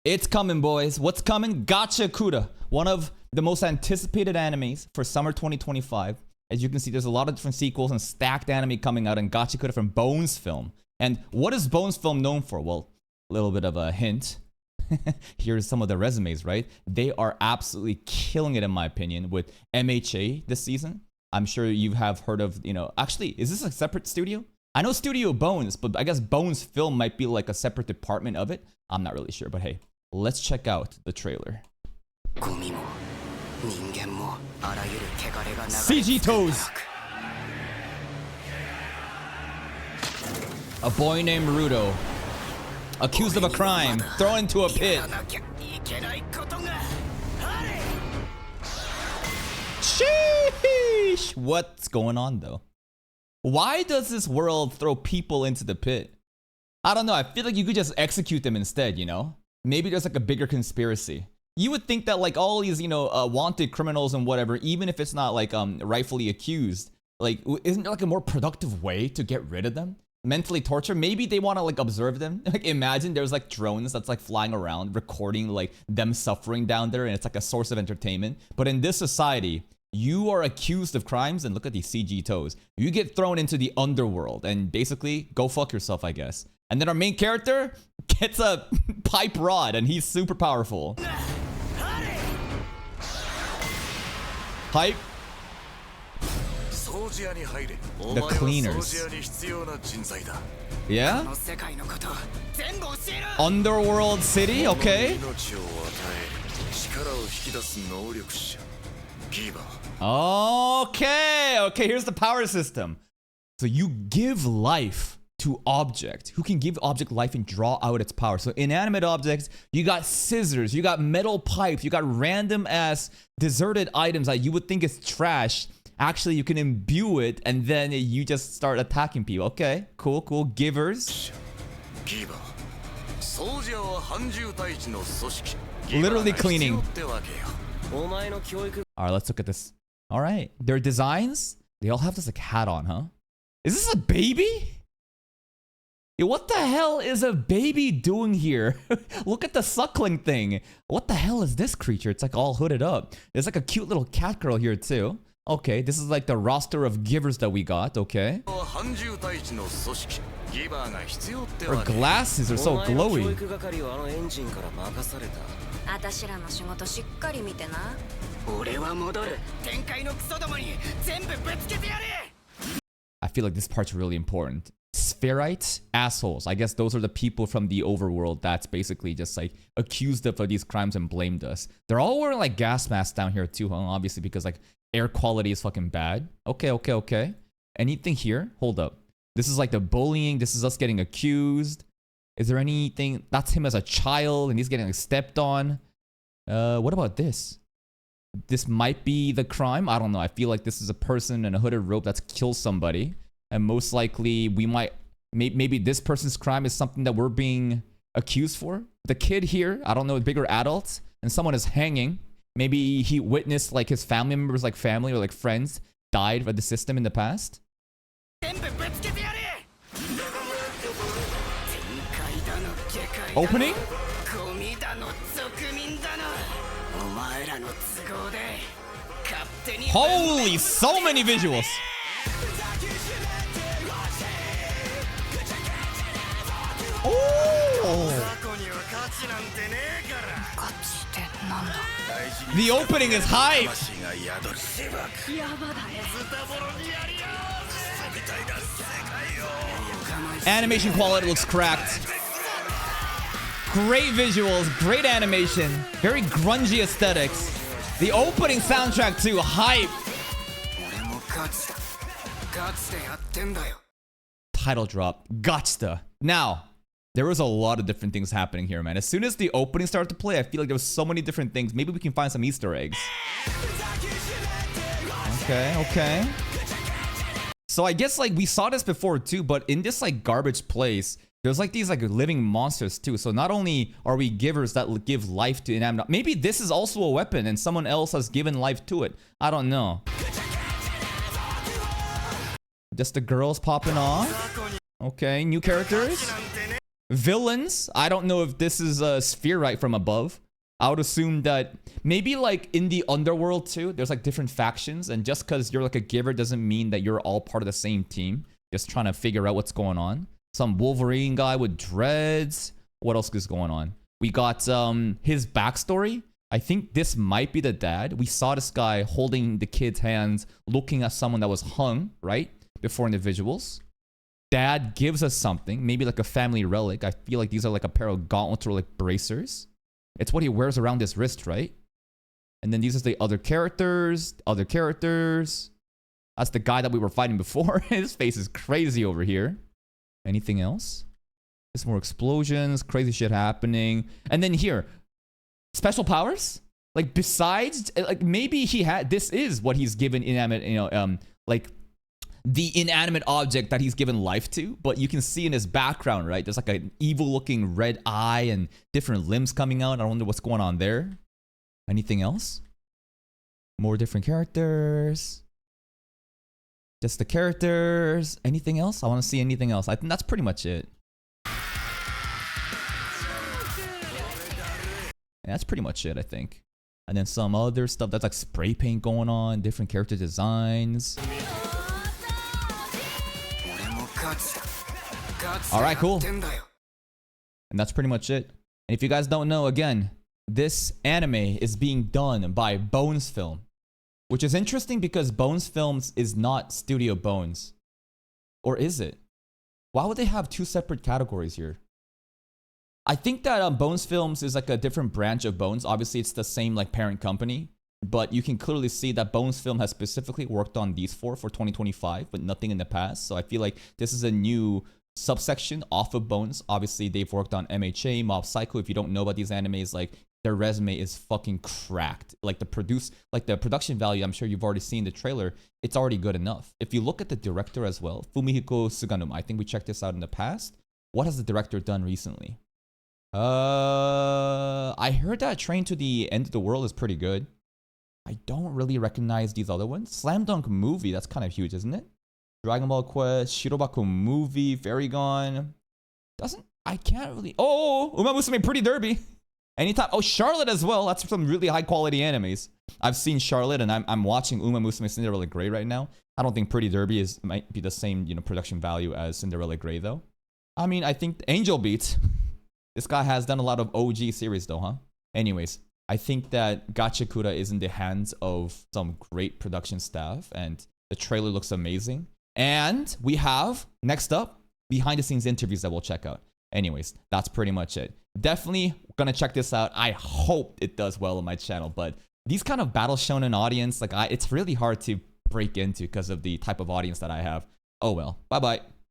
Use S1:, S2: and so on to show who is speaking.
S1: It's coming, boys. What's coming? Gachiakuta, one of the most anticipated animes for summer 2025. As you can see, there's a lot of different sequels and stacked anime coming out in Gachiakuta from Bones Film. And what is Bones Film known for? Well, a little bit of a hint. Here's some of the resumes, right? They are absolutely killing it, in my opinion, with MHA this season. I'm sure you have heard of, actually, is this a separate studio? I know Studio Bones, but I guess Bones Film might be like a separate department of it. I'm not really sure, but hey, let's check out the trailer. CG toes! A boy named Rudo, accused of a crime, thrown into a pit. Sheesh! What's going on though? Why does this world throw people into the pit? I don't know, I feel like you could just execute them instead, Maybe there's like a bigger conspiracy. You would think that like all these, wanted criminals and whatever, even if it's not like rightfully accused, like isn't there like a more productive way to get rid of them? Mentally torture? Maybe they want to like observe them. Like imagine there's like drones that's like flying around recording like them suffering down there and it's like a source of entertainment. But in this society, you are accused of crimes and look at these CG toes. You get thrown into the underworld and basically go fuck yourself, I guess. And then our main character gets a pipe rod and he's super powerful. Hype. The cleaners. Yeah? Underworld city, okay. Okay, here's the power system. So you give life to object. Who can give object life and draw out its power? So inanimate objects, you got scissors, you got metal pipes, you got random ass deserted items that you would think is trash. Actually, you can imbue it and then you just start attacking people. Okay, cool. Givers. Literally cleaning. Alright, let's look at this. Alright, their designs, they all have this like hat on, huh? Is this a baby? Yo, what the hell is a baby doing here? Look at the suckling thing. What the hell is this creature? It's like all hooded up. There's like a cute little cat girl here too. Okay, this is like the roster of givers that we got, okay. Her glasses are so glowy. I feel like this part's really important. Spherite assholes. I guess those are the people from the overworld that's basically just like accused of these crimes and blamed us. They're all wearing like gas masks down here too, huh? Obviously because like air quality is fucking bad. Okay. Anything here? Hold up. This is like the bullying. This is us getting accused. Is there anything? That's him as a child and he's getting like stepped on. What about this? This might be the crime. I don't know. I feel like this is a person in a hooded robe that's killed somebody. And most likely we might, maybe this person's crime is something that we're being accused for. The kid here, I don't know, bigger adults, and someone is hanging. Maybe he witnessed like his family members, like family or like friends, died by the system in the past. Opening? Holy, so many visuals. Oh. The opening is hype. Animation quality looks cracked. Great visuals, great animation, very grungy aesthetics. The opening soundtrack too, hype. Title drop, Gachiakuta. Now, there was a lot of different things happening here, man. As soon as the opening started to play, I feel like there was so many different things. Maybe we can find some Easter eggs. Okay. So I guess like we saw this before too, but in this like garbage place, there's like these like living monsters too. So not only are we givers that give life to inanimate, maybe this is also a weapon and someone else has given life to it. I don't know. Just the girls popping off. Okay, new characters. Villains, I don't know if this is a sphere right from above. I would assume that maybe like in the underworld too, there's like different factions, and just because you're like a giver doesn't mean that you're all part of the same team. Just trying to figure out what's going on. Some Wolverine guy with dreads. What else is going on? We got his backstory. I think this might be the dad. We saw this guy holding the kid's hands, looking at someone that was hung, right? Before individuals. Dad gives us something, maybe like a family relic. I feel like these are like a pair of gauntlets or like bracers. It's what he wears around his wrist, right? And then these are the other characters. That's the guy that we were fighting before. His face is crazy over here. Anything else? There's more explosions, crazy shit happening. And then here, special powers? Like besides, like maybe he had, this is what he's given inanimate, like the inanimate object that he's given life to, but you can see in his background, right? There's like an evil looking red eye and different limbs coming out. I wonder what's going on there. Anything else? More different characters. Just the characters. Anything else? I want to see anything else. I think that's pretty much it. And that's pretty much it, I think. And then some other stuff that's like spray paint going on, different character designs. All right, cool. And that's pretty much it. And if you guys don't know, again, this anime is being done by Bones Film, which is interesting because Bones Films is not Studio Bones. Or is it? Why would they have two separate categories here? I think that Bones Films is like a different branch of Bones. Obviously, it's the same like parent company, but you can clearly see that Bones Film has specifically worked on these four for 2025, but nothing in the past. So I feel like this is a new subsection off of Bones. Obviously, they've worked on MHA, Mob Psycho. If you don't know about these animes, like their resume is fucking cracked. Like the production value, I'm sure you've already seen the trailer. It's already good enough. If you look at the director as well, Fumihiko Suganuma, I think we checked this out in the past. What has the director done recently? I heard that Train to the End of the World is pretty good. I don't really recognize these other ones. Slam Dunk movie, that's kind of huge, isn't it? Dragon Ball Quest, Shirobako movie, Fairy Gone. I can't really. Oh, Uma Musume Pretty Derby. Anytime. Oh, Charlotte as well. That's some really high quality animes. I've seen Charlotte, and I'm watching Uma Musume Cinderella Grey right now. I don't think Pretty Derby might be the same production value as Cinderella Grey though. I mean, I think Angel Beats. This guy has done a lot of OG series though, huh? Anyways, I think that Gachiakuta is in the hands of some great production staff, and the trailer looks amazing. And we have, next up, behind the scenes interviews that we'll check out. Anyways, that's pretty much it. Definitely gonna check this out. I hope it does well on my channel, but these kind of battle shonen audience, like it's really hard to break into because of the type of audience that I have. Oh well, bye bye.